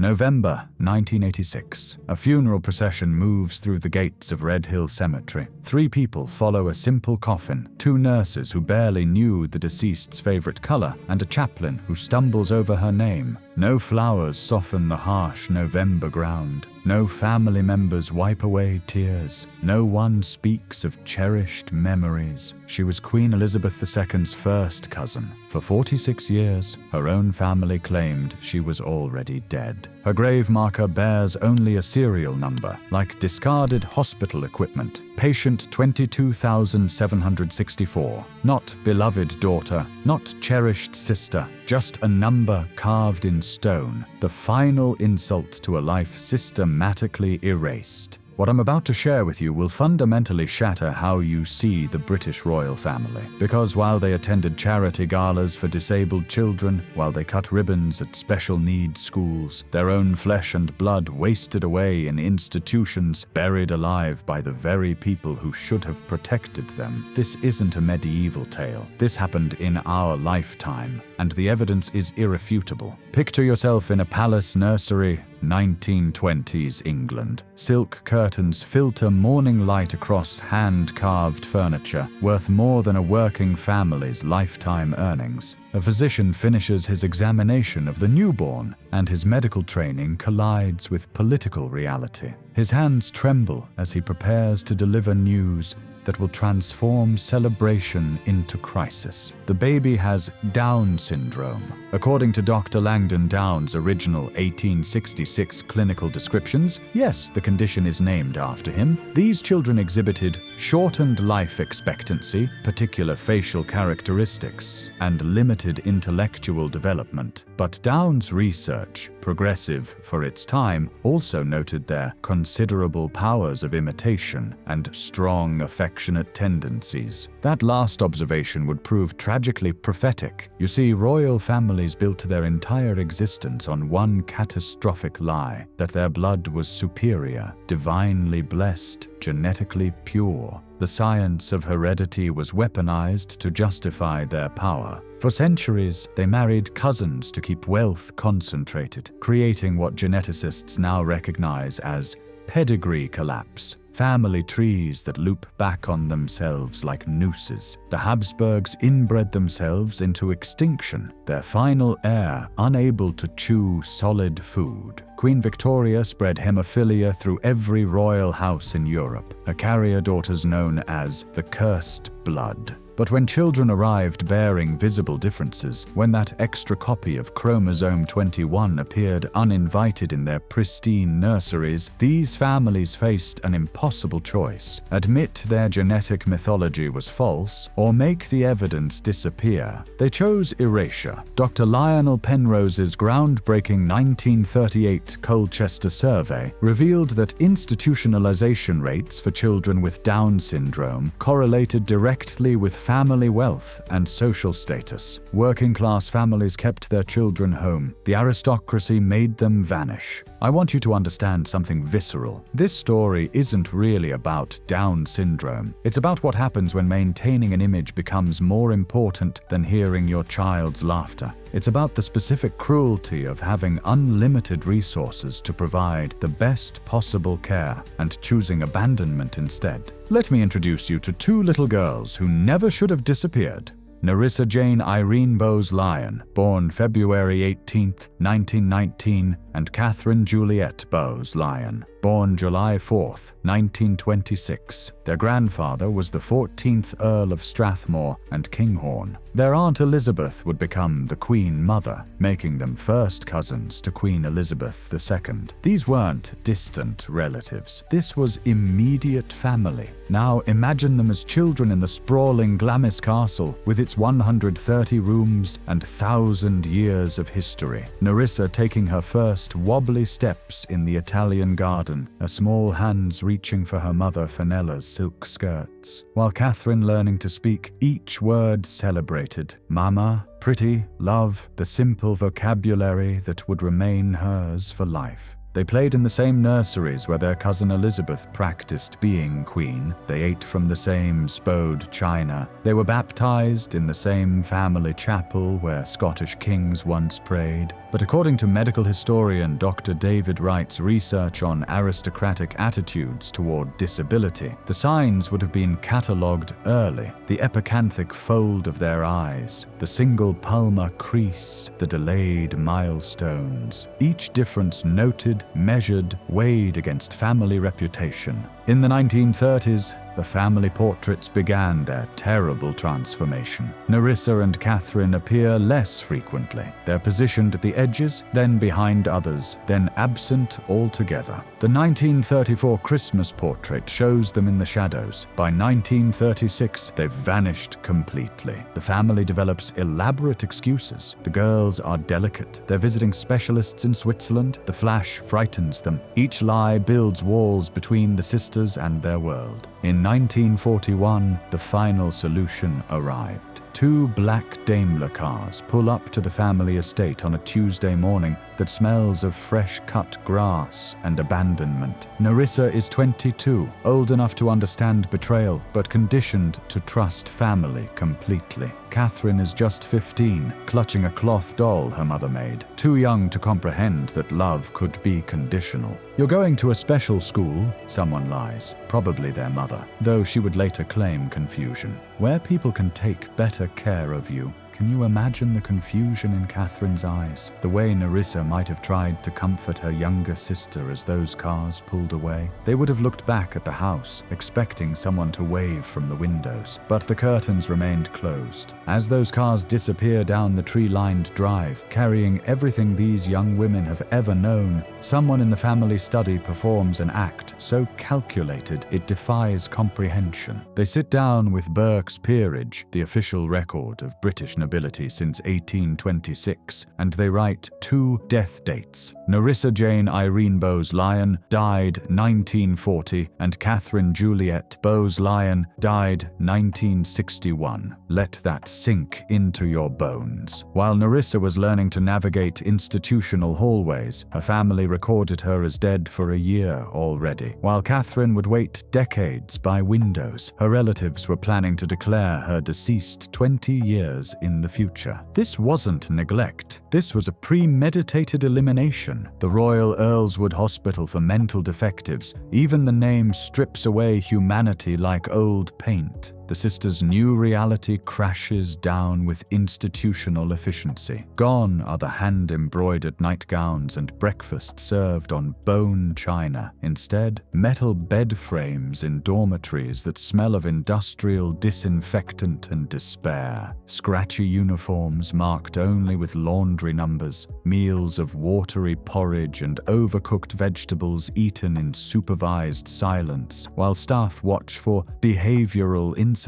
November 1986. A funeral procession moves through the gates of Red Hill Cemetery. 3 people follow a simple coffin, 2 nurses who barely knew the deceased's favorite color, and a chaplain who stumbles over her name. No flowers soften the harsh November ground. No family members wipe away tears. No one speaks of cherished memories. She was Queen Elizabeth II's first cousin. For 46 years, her own family claimed she was already dead. Her grave marker bears only a serial number, like discarded hospital equipment. Patient 22,764. Not beloved daughter, not cherished sister, just a number carved in stone, the final insult to a life systematically erased. What I'm about to share with you will fundamentally shatter how you see the British royal family. Because while they attended charity galas for disabled children, while they cut ribbons at special needs schools, their own flesh and blood wasted away in institutions, buried alive by the very people who should have protected them. This isn't a medieval tale. This happened in our lifetime, and the evidence is irrefutable. Picture yourself in a palace nursery, 1920s England. Silk curtains filter morning light across hand-carved furniture, worth more than a working family's lifetime earnings. A physician finishes his examination of the newborn, and his medical training collides with political reality. His hands tremble as he prepares to deliver news that will transform celebration into crisis. The baby has Down syndrome. According to Dr. Langdon Down's original 1866 clinical descriptions, yes, the condition is named after him. These children exhibited shortened life expectancy, particular facial characteristics, and limited intellectual development. But Down's research, progressive for its time, also noted their considerable powers of imitation and strong affectionate tendencies. That last observation would prove tragically prophetic. You see, royal families built their entire existence on one catastrophic lie, that their blood was superior, divinely blessed, genetically pure. The science of heredity was weaponized to justify their power. For centuries, they married cousins to keep wealth concentrated, creating what geneticists now recognize as pedigree collapse. Family trees that loop back on themselves like nooses. The Habsburgs inbred themselves into extinction, their final heir unable to chew solid food. Queen Victoria spread hemophilia through every royal house in Europe, her carrier daughters known as the cursed blood. But when children arrived bearing visible differences, when that extra copy of chromosome 21 appeared uninvited in their pristine nurseries, these families faced an impossible choice: admit their genetic mythology was false, or make the evidence disappear. They chose erasure. Dr. Lionel Penrose's groundbreaking 1938 Colchester survey revealed that institutionalization rates for children with Down syndrome correlated directly with family wealth and social status. Working-class families kept their children home. The aristocracy made them vanish. I want you to understand something visceral. This story isn't really about Down syndrome. It's about what happens when maintaining an image becomes more important than hearing your child's laughter. It's about the specific cruelty of having unlimited resources to provide the best possible care and choosing abandonment instead. Let me introduce you to 2 little girls who never should have disappeared. Nerissa Jane Irene Bowes-Lyon, born February 18, 1919, and Katherine Juliet Bowes-Lyon, born July 4, 1926. Their grandfather was the 14th Earl of Strathmore and Kinghorn. Their Aunt Elizabeth would become the Queen Mother, making them first cousins to Queen Elizabeth II. These weren't distant relatives. This was immediate family. Now imagine them as children in the sprawling Glamis Castle with its 130 rooms and 1,000 years of history. Nerissa taking her first wobbly steps in the Italian garden, her small hands reaching for her mother Fenella's silk skirts, while Katherine learning to speak, each word celebrated. Mama, pretty, love, the simple vocabulary that would remain hers for life. They played in the same nurseries where their cousin Elizabeth practiced being queen. They ate from the same spode china. They were baptized in the same family chapel where Scottish kings once prayed. But according to medical historian Dr. David Wright's research on aristocratic attitudes toward disability, the signs would have been catalogued early: the epicanthic fold of their eyes, the single palmar crease, the delayed milestones, each difference noted, measured, weighed against family reputation. In the 1930s, the family portraits began their terrible transformation. Nerissa and Katherine appear less frequently. They're positioned at the edges, then behind others, then absent altogether. The 1934 Christmas portrait shows them in the shadows. By 1936, they've vanished completely. The family develops elaborate excuses. The girls are delicate. They're visiting specialists in Switzerland. The flash frightens them. Each lie builds walls between the sisters and their world. In 1941, the final solution arrived. Two black Daimler cars pull up to the family estate on a Tuesday morning that smells of fresh-cut grass and abandonment. Nerissa is 22, old enough to understand betrayal, but conditioned to trust family completely. Katherine is just 15, clutching a cloth doll her mother made, too young to comprehend that love could be conditional. "You're going to a special school," someone lies, probably their mother, though she would later claim confusion. "Where people can take better care of you." Can you imagine the confusion in Katherine's eyes? The way Nerissa might have tried to comfort her younger sister as those cars pulled away? They would have looked back at the house, expecting someone to wave from the windows, but the curtains remained closed. As those cars disappear down the tree-lined drive, carrying everything these young women have ever known, someone in the family study performs an act so calculated it defies comprehension. They sit down with Burke's Peerage, the official record of British nobility since 1826, and they write 2 death dates. Nerissa Jane Irene Bowes-Lyon died 1940, and Catherine Juliet Bowes-Lyon died 1961. Let that sink into your bones. While Nerissa was learning to navigate institutional hallways, her family recorded her as dead for a year already. While Katherine would wait decades by windows, her relatives were planning to declare her deceased 20 years in the future. This wasn't neglect. This was a premeditated elimination. The Royal Earlswood Hospital for mental defectives, even the name strips away humanity like old paint. The sisters' new reality crashes down with institutional efficiency. Gone are the hand-embroidered nightgowns and breakfast served on bone china. Instead, metal bed frames in dormitories that smell of industrial disinfectant and despair. Scratchy uniforms marked only with laundry numbers. Meals of watery porridge and overcooked vegetables eaten in supervised silence, while staff watch for behavioral incidents.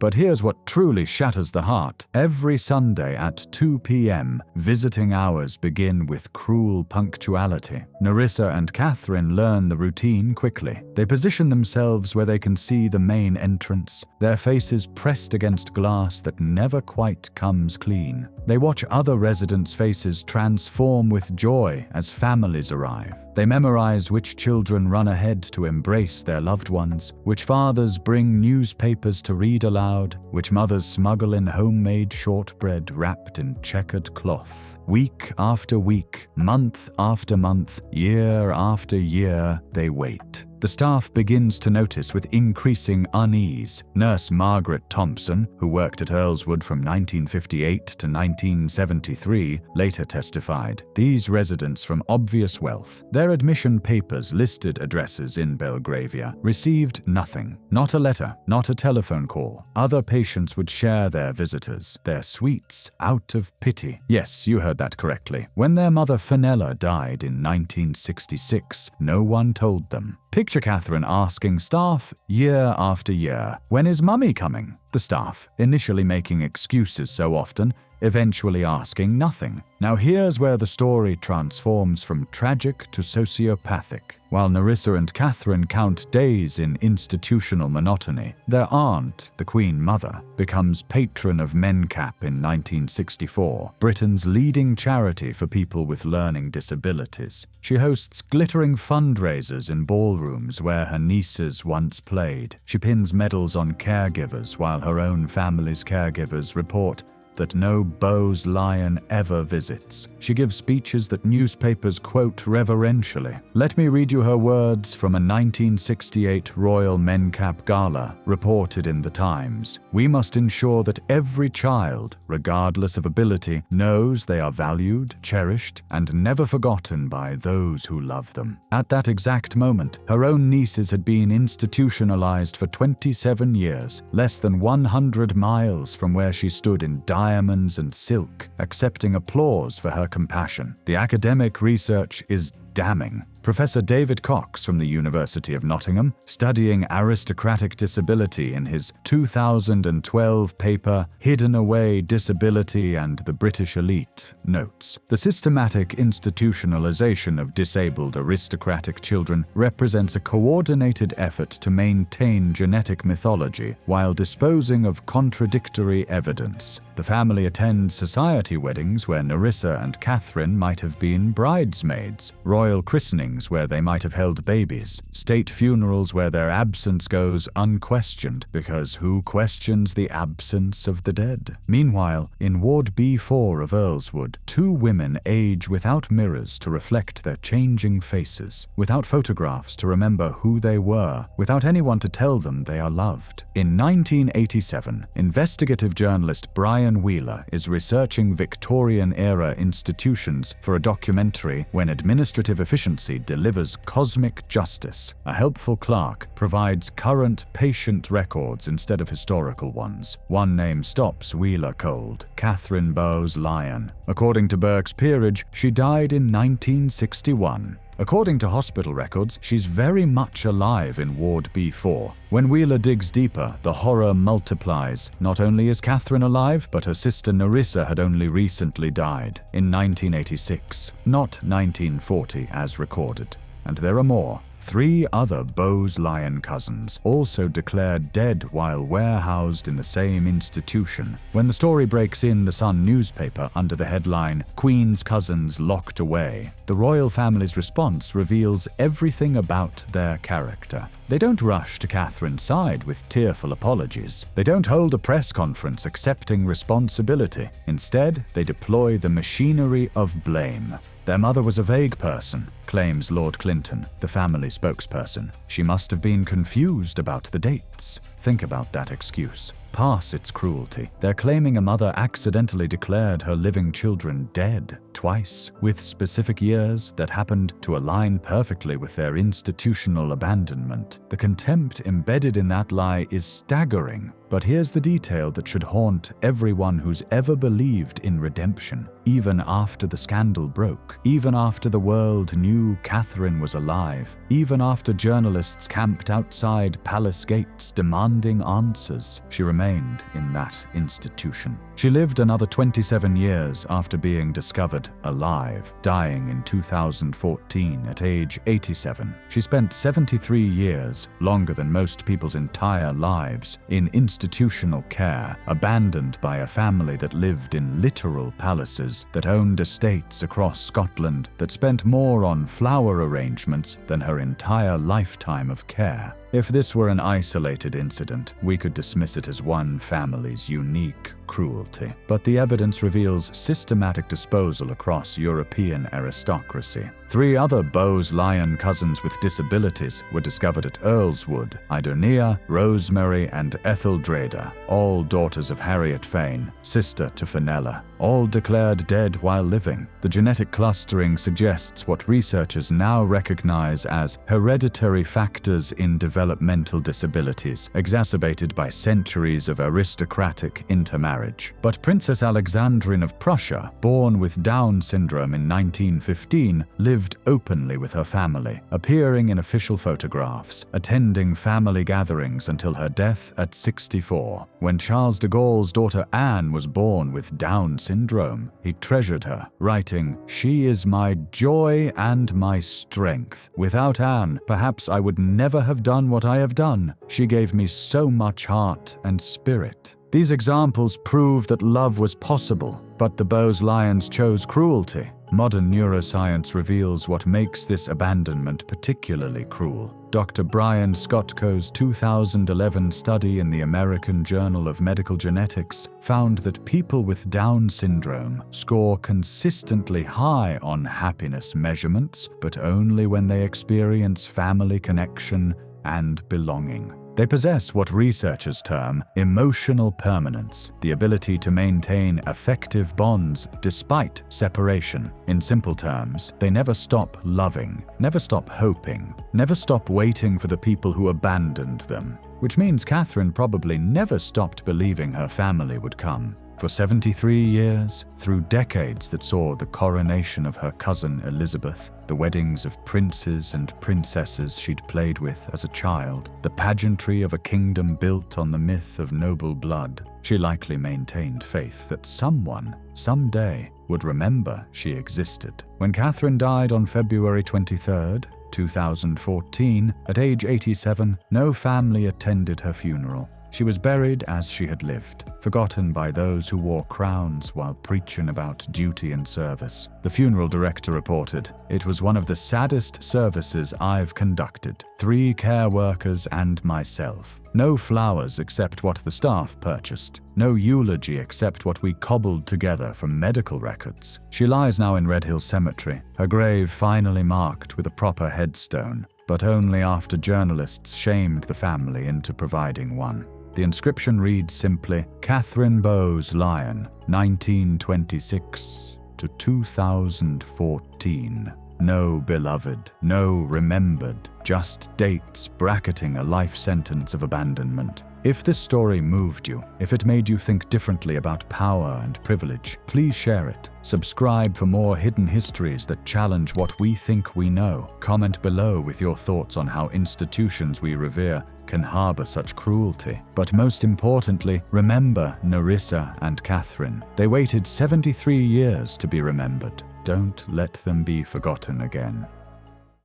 But here's what truly shatters the heart. Every Sunday at 2 p.m., visiting hours begin with cruel punctuality. Nerissa and Katherine learn the routine quickly. They position themselves where they can see the main entrance, their faces pressed against glass that never quite comes clean. They watch other residents' faces transform with joy as families arrive. They memorize which children run ahead to embrace their loved ones, which fathers bring newspapers to read aloud, which mothers smuggle in homemade shortbread wrapped in checkered cloth. Week after week, month after month, year after year, they wait. The staff begins to notice with increasing unease. Nurse Margaret Thompson, who worked at Earlswood from 1958 to 1973, later testified, "These residents from obvious wealth, their admission papers listed addresses in Belgravia, received nothing. Not a letter, not a telephone call. Other patients would share their visitors, their sweets, out of pity." Yes, you heard that correctly. When their mother Fenella died in 1966, no one told them. Picture Katherine asking staff year after year, "When is Mummy coming?" The staff, initially making excuses so often, eventually asking nothing. Now here's where the story transforms from tragic to sociopathic. While Nerissa and Katherine count days in institutional monotony, their aunt, the Queen Mother, becomes patron of MenCap in 1964, Britain's leading charity for people with learning disabilities. She hosts glittering fundraisers in ballrooms where her nieces once played. She pins medals on caregivers while her own family's caregivers report that no Bowes-Lyon ever visits. She gives speeches that newspapers quote reverentially. Let me read you her words from a 1968 Royal MenCap Gala reported in the Times. "We must ensure that every child, regardless of ability, knows they are valued, cherished, and never forgotten by those who love them." At that exact moment, her own nieces had been institutionalized for 27 years, less than 100 miles from where she stood in diamonds and silk, accepting applause for her compassion. The academic research is damning. Professor David Cox from the University of Nottingham, studying aristocratic disability in his 2012 paper Hidden Away Disability and the British Elite, notes, "The systematic institutionalization of disabled aristocratic children represents a coordinated effort to maintain genetic mythology while disposing of contradictory evidence. The family attends society weddings where Nerissa and Katherine might have been bridesmaids, royal christenings where they might have held babies, state funerals where their absence goes unquestioned, because who questions the absence of the dead?" Meanwhile, in Ward B4 of Earlswood, 2 women age without mirrors to reflect their changing faces, without photographs to remember who they were, without anyone to tell them they are loved. In 1987, investigative journalist Brian Wheeler is researching Victorian-era institutions for a documentary When Administrative Efficiency Delivers Cosmic Justice. A helpful clerk provides current patient records instead of historical ones. One name stops Wheeler cold: Katherine Bowes-Lyon. According to Burke's peerage, she died in 1961. According to hospital records, she's very much alive in Ward B4. When Wheeler digs deeper, the horror multiplies. Not only is Katherine alive, but her sister Nerissa had only recently died, in 1986, not 1940 as recorded. And there are more. 3 other Bowes-Lyon cousins, also declared dead while warehoused in the same institution. When the story breaks in the Sun newspaper under the headline, "Queen's Cousins Locked Away," the royal family's response reveals everything about their character. They don't rush to Katherine's side with tearful apologies. They don't hold a press conference accepting responsibility. Instead, they deploy the machinery of blame. "Their mother was a vague person," claims Lord Clinton, the family spokesperson. "She must have been confused about the dates." Think about that excuse. Pass its cruelty. They're claiming a mother accidentally declared her living children dead twice, with specific years that happened to align perfectly with their institutional abandonment. The contempt embedded in that lie is staggering. But here's the detail that should haunt everyone who's ever believed in redemption. Even after the scandal broke, even after the world knew Katherine was alive, even after journalists camped outside palace gates demanding answers, she remained in that institution. She lived another 27 years after being discovered alive, dying in 2014 at age 87. She spent 73 years, longer than most people's entire lives, in institutional care, abandoned by a family that lived in literal palaces, that owned estates across Scotland, that spent more on flower arrangements than her entire lifetime of care. If this were an isolated incident, we could dismiss it as one family's unique cruelty. But the evidence reveals systematic disposal across European aristocracy. 3 other Bowes-Lyon cousins with disabilities were discovered at Earlswood: Idonia, Rosemary, and Etheldreda, all daughters of Harriet Fane, sister to Fenella, all declared dead while living. The genetic clustering suggests what researchers now recognize as hereditary factors in development developmental disabilities exacerbated by centuries of aristocratic intermarriage. But Princess Alexandrine of Prussia, born with Down syndrome in 1915, lived openly with her family, appearing in official photographs, attending family gatherings until her death at 64. When Charles de Gaulle's daughter Anne was born with Down syndrome, he treasured her, writing, "She is my joy and my strength. Without Anne, perhaps I would never have done what I have done. She gave me so much heart and spirit." These examples prove that love was possible, but the Bowes-Lyons chose cruelty. Modern neuroscience reveals what makes this abandonment particularly cruel. Dr. Brian Scottco's 2011 study in the American Journal of Medical Genetics found that people with Down syndrome score consistently high on happiness measurements, but only when they experience family connection and belonging. They possess what researchers term emotional permanence, the ability to maintain affective bonds despite separation. In simple terms, they never stop loving, never stop hoping, never stop waiting for the people who abandoned them. Which means Katherine probably never stopped believing her family would come. For 73 years, through decades that saw the coronation of her cousin Elizabeth, the weddings of princes and princesses she'd played with as a child, the pageantry of a kingdom built on the myth of noble blood, she likely maintained faith that someone, someday, would remember she existed. When Katherine died on February 23rd, 2014, at age 87, no family attended her funeral. She was buried as she had lived, forgotten by those who wore crowns while preaching about duty and service. The funeral director reported, "It was one of the saddest services I've conducted. 3 care workers and myself. No flowers except what the staff purchased. No eulogy except what we cobbled together from medical records." She lies now in Red Hill Cemetery, her grave finally marked with a proper headstone, but only after journalists shamed the family into providing one. The inscription reads simply, "Katherine Bowes-Lyon, 1926 to 2014. No beloved, no remembered, just dates bracketing a life sentence of abandonment." If this story moved you, if it made you think differently about power and privilege, please share it. Subscribe for more hidden histories that challenge what we think we know. Comment below with your thoughts on how institutions we revere can harbor such cruelty. But most importantly, remember Nerissa and Katherine. They waited 73 years to be remembered. Don't let them be forgotten again.